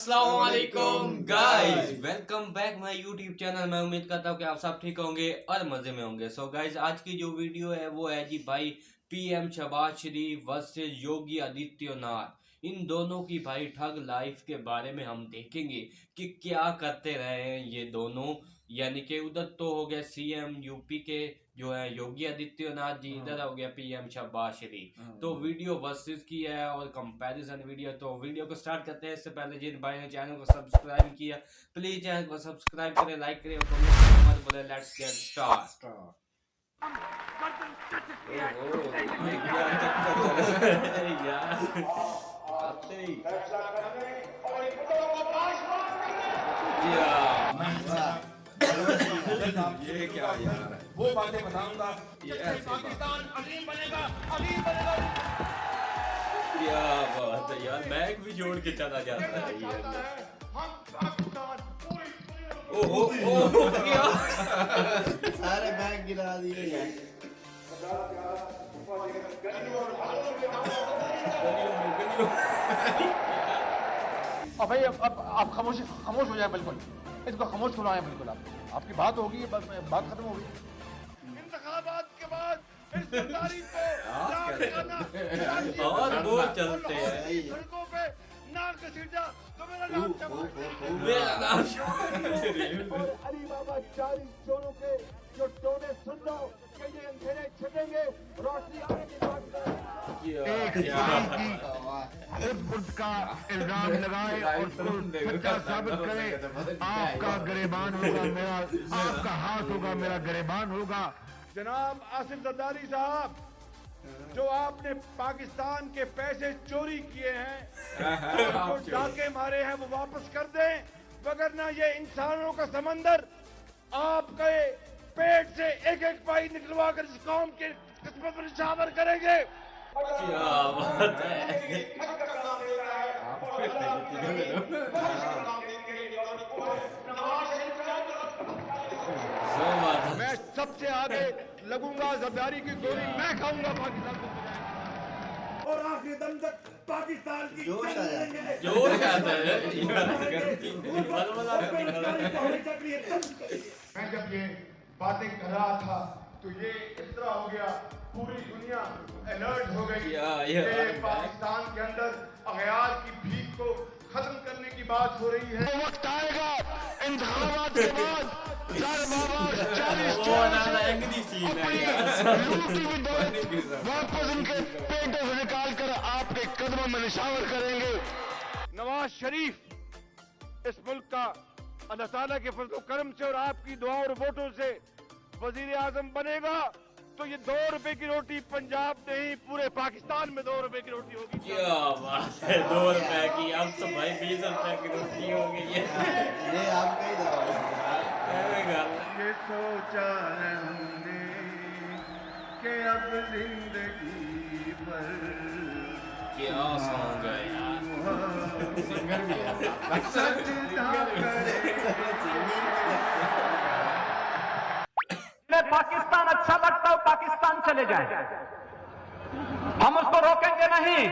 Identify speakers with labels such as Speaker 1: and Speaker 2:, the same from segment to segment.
Speaker 1: अस्सलामुअलैकुम guys, welcome back my YouTube channel. मैं उम्मीद करता हूँ कि आप सब ठीक होंगे और मजे में होंगे। सो गाइस, आज की जो वीडियो है वो है जी भाई पीएम शहबाज शरीफ वर्सेस योगी आदित्यनाथ। इन दोनों की भाई ठग लाइफ के बारे में हम देखेंगे कि क्या करते रहे हैं ये दोनों। यानी कि उधर तो हो गया सीएम यूपी के जो है योगी आदित्यनाथ जी, इधर हो गया पीएम शहबाज शरीफ। तो वीडियो वर्सेस की है और कंपैरिजन वीडियो। तो वीडियो को स्टार्ट करते हैं। इससे पहले जिन भाई ने चैनल को सब्सक्राइब किया, प्लीज चैनल को सब्सक्राइब करें, लाइक करें और कमेंट करें। मत बोले, लेट्स गेट स्टार्ट। ये क्या यार,
Speaker 2: वो बातें बताऊंगा।
Speaker 1: पाकिस्तान अजीम बनेगा, अजीम बनेगा। क्या बात है यार, बैग भी जोड़ के चला जाता है ये।
Speaker 2: हम पाकिस्तान पूरी
Speaker 1: ओहो क्या
Speaker 3: सारे बैग गिरा दिए यार।
Speaker 2: अब भाई अब आप खामोश हो जाए, बिल्कुल इसको खामोश सुनाए। बिल्कुल आपकी बात होगी, बस बात खत्म होगी। इंतखाबात के बाद इस सरकारी को
Speaker 1: और वो चलते हैं।
Speaker 2: सड़कों पे नाक घसीटा तो मेरा नाम
Speaker 1: मेरा नाम
Speaker 2: अली बाबा 40 चोरों के जो टोने सुन लो कि ये अंधेरे छिपेंगे, रोशनी आने की बात का इल्जाम लगाए और सच्चा साबित करे। आपका गिरेबान होगा मेरा, आपका हाथ होगा मेरा गिरेबान होगा। जनाब आसिफ जरदारी साहब, जो आपने पाकिस्तान के पैसे चोरी किए हैं, जो डाके मारे हैं, वो वापस कर दें, वगरना ये इंसानों का समंदर आपके पेट से एक एक पाई निकलवा कर इस कौम के किस्मत पर निशावर करेंगे।
Speaker 1: क्या बात है।
Speaker 2: मैं सबसे आगे लगूंगा, जरदारी की गोली मैं खाऊंगा पाकिस्तान को, और आखिरी दम तक पाकिस्तान की
Speaker 3: जोश आया।
Speaker 1: जोश आता है।
Speaker 2: मैं जब ये बातें कर रहा था तो ये इस तरह हो गया, पूरी दुनिया अलर्ट हो गई कि पाकिस्तान के अंदर अगयार की भीख को खत्म करने की बात हो रही है। वो वक्त आएगा इंतखाबात के बाद वापस उनके पेटों से निकाल कर आपके कदमों में निशावर करेंगे। नवाज शरीफ इस मुल्क का अल्लाह ताला के फजल करम से और आपकी दुआ और वोटों से वजीर आजम बनेगा तो ये 2 रुपए की रोटी पंजाब नहीं पूरे पाकिस्तान में 2 रुपए की रोटी होगी।
Speaker 1: क्या बात है, 2 रुपए की, अब तो भाई 20 रुपए की रोटी हो गई है।
Speaker 3: ये आपका ही दबाव है।
Speaker 2: ये सोचा है हमने कि अब जिंदगी भर
Speaker 1: क्या सॉन्ग है यार।
Speaker 3: सिंगर भी है।
Speaker 4: पाकिस्तान अच्छा लगता हो पाकिस्तान चले जाए, हम उसको रोकेंगे नहीं।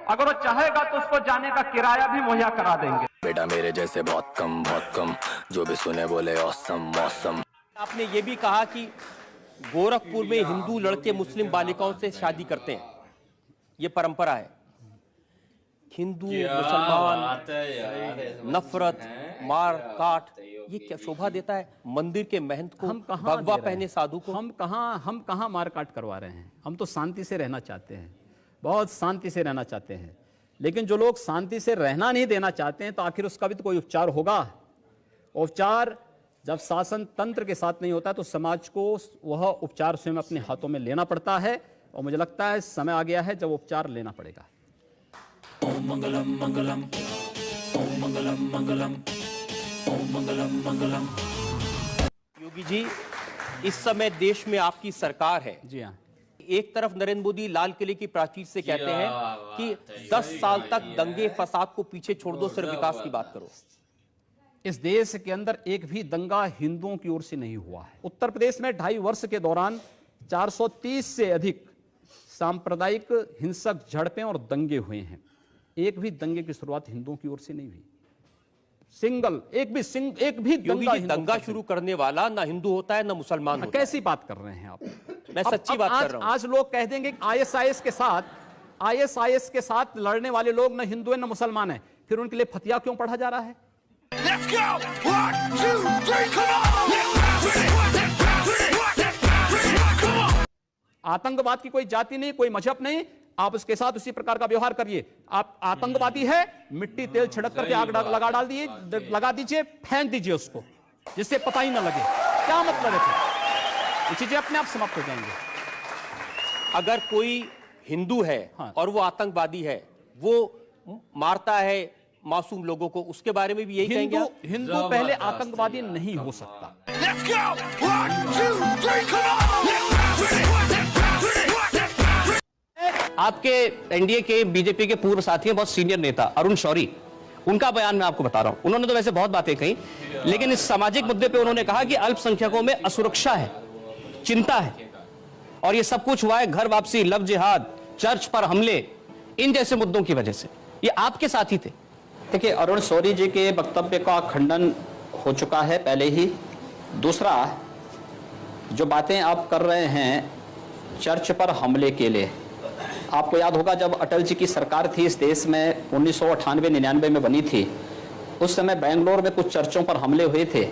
Speaker 4: अगर वो चाहेगा तो उसको जाने का किराया भी मुहैया करा देंगे।
Speaker 5: बेटा मेरे जैसे बहुत कम जो भी सुने बोले औसम मौसम।
Speaker 6: आपने ये भी कहा कि गोरखपुर में हिंदू लड़के मुस्लिम बालिकाओं से शादी करते हैं, ये परंपरा है। हिंदू मुसलमान नफरत मार काट, ये क्या शोभा देता है मंदिर के महंत को, भगवा पहने साधु को?
Speaker 7: हम कहाँ मार काट करवा रहे हैं। हम तो शांति से रहना चाहते हैं, बहुत शांति से रहना चाहते हैं। लेकिन जो लोग शांति से रहना नहीं देना चाहते हैं तो आखिर उसका भी तो कोई उपचार होगा। उपचार जब शासन तंत्र के साथ नहीं होता तो समाज को वह उपचार स्वयं अपने हाथों में लेना पड़ता है, और मुझे लगता है समय आ गया है जब उपचार लेना पड़ेगा।
Speaker 5: ओम मंगलम मंगलम, ओम मंगलम मंगलम, ओम मंगलम मंगलम।
Speaker 6: योगी जी, इस समय देश में आपकी सरकार है।
Speaker 7: जी हाँ।
Speaker 6: एक तरफ नरेंद्र मोदी लाल किले की प्राचीर से कहते हैं कि 10 साल तक दंगे फसाद को पीछे छोड़ दो, सिर्फ विकास की बात करो।
Speaker 7: इस देश के अंदर एक भी दंगा हिंदुओं की ओर से नहीं हुआ है। उत्तर प्रदेश में 2.5 वर्ष के दौरान 430 से अधिक सांप्रदायिक हिंसक झड़पें और दंगे हुए हैं। एक भी दंगे की शुरुआत हिंदुओं की ओर से नहीं हुई। सिंगल एक भी
Speaker 6: योगी
Speaker 7: दंगा
Speaker 6: जी, दंगा शुरू करने वाला ना हिंदू होता है ना मुसलमान होता है।
Speaker 7: कैसी बात कर रहे हैं आप?
Speaker 6: मैं सच्ची बात कर रहा हूं।
Speaker 7: आज लोग कह देंगे आईएसआईएस के साथ लड़ने वाले लोग ना हिंदू है ना मुसलमान है, फिर उनके लिए फतिया क्यों पढ़ा जा रहा है? आतंकवाद की कोई जाति नहीं, कोई मजहब नहीं, आप उसके साथ उसी प्रकार का व्यवहार करिए। आप आतंकवादी है, मिट्टी तेल छिड़क करके आग लगा दीजिए, फेंक दीजिए उसको, जिससे पता ही ना लगे। क्या मतलब है? ये चीजें अपने आप समाप्त हो जाएंगे।
Speaker 6: अगर कोई हिंदू है
Speaker 7: हाँ।
Speaker 6: और वो आतंकवादी है, वो मारता है मासूम लोगों को, उसके बारे में भी यही कहेंगे आप?
Speaker 7: हिंदू पहले आतंकवादी नहीं हो सकता।
Speaker 8: आपके एनडीए के बीजेपी के पूर्व साथी हैं, बहुत सीनियर नेता अरुण शौरी, उनका बयान मैं आपको बता रहा हूं। उन्होंने तो वैसे बहुत बातें कही, लेकिन इस सामाजिक मुद्दे पे उन्होंने कहा कि अल्पसंख्यकों में असुरक्षा है, चिंता है, और ये सब कुछ हुआ है घर वापसी, लव जिहाद, चर्च पर हमले, इन जैसे मुद्दों की वजह से। ये आपके साथी थे।
Speaker 7: देखिए, अरुण शौरी जी के वक्तव्य का खंडन हो चुका है पहले ही। दूसरा, जो बातें आप कर रहे हैं चर्च पर हमले के लिए, आपको याद होगा जब अटल जी की सरकार थी इस देश में 1998-99 में बनी थी, उस समय बेंगलोर में कुछ चर्चों पर हमले हुए थे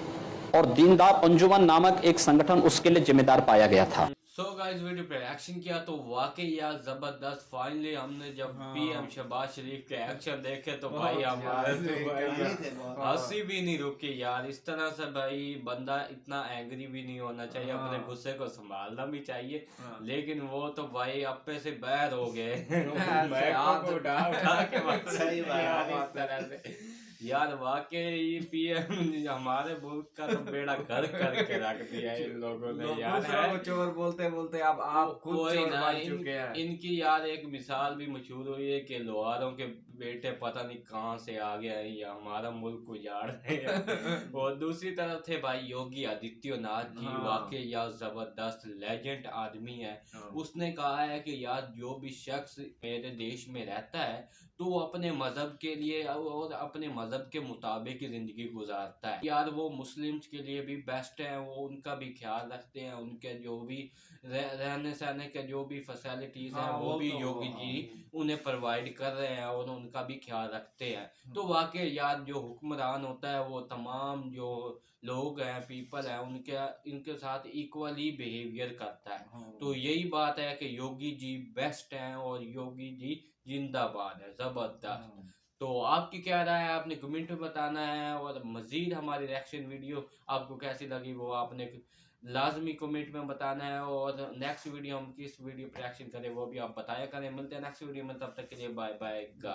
Speaker 7: और दीनदयाल अंजुमन नामक एक संगठन उसके लिए जिम्मेदार पाया गया था।
Speaker 1: सो गाइस, वीडियो पे एक्शन किया तो वाकई यार जबरदस्त। फाइनली हमने जब पीएम शहबाज शरीफ के एक्शन देखे तो भाई हमारे हंसी भी नहीं रुकी यार। इस तरह से भाई बंदा इतना एंग्री भी नहीं होना चाहिए, अपने गुस्से को संभालना भी चाहिए, लेकिन वो तो भाई अपने से बैर हो गए।
Speaker 3: सही बात
Speaker 1: यार वाकई पीएम हमारे मुल्क का तो बेड़ा घर करके रख दिया है इन लोगों ने यार।
Speaker 3: चोर बोलते बोलते अब आप खुद
Speaker 1: कोई
Speaker 3: चोर
Speaker 1: ना,
Speaker 3: बन चुके हैं।
Speaker 1: इनकी यार एक मिसाल भी मशहूर हुई है कि लोहारों के बेटे पता नहीं कहाँ से आ गया है, या हमारा मुल्क उजाड़ रहे हैं। और दूसरी तरफ थे भाई योगी आदित्यनाथ जी, वाकई यार जबरदस्त लेजेंड आदमी है। उसने कहा है कि यार जो भी शख्स मेरे देश में रहता है तो वो अपने मजहब के लिए और अपने मजहब के मुताबिक ही जिंदगी गुजारता है। यार वो मुस्लिम्स के लिए भी बेस्ट है, वो उनका भी ख्याल रखते हैं, उनके जो भी रहने सहने के जो भी फैसिलिटीज हैं वो भी योगी जी उन्हें प्रोवाइड कर रहे हैं और उनका भी ख्याल रखते हैं। तो वाकई यार जो हुक्मरान होता है वो तमाम जो लोग हैं, पीपल हैं, इनके साथ इक्वली बिहेवियर करता है। तो यही बात है कि योगी जी बेस्ट हैं और योगी जी जिंदाबाद है, जबरदस्त। तो आपकी क्या राय है, आपने कमेंट में बताना है, और मजीद हमारी रिएक्शन वीडियो आपको कैसी लगी वो आपने लाजमी कमेंट में बताना है, और नेक्स्ट वीडियो हम किस वीडियो पर रिएक्शन करें वो भी आप बताया करें। मिलते हैं नेक्स्ट वीडियो में, तब तक के लिए बाय बाय गाइस।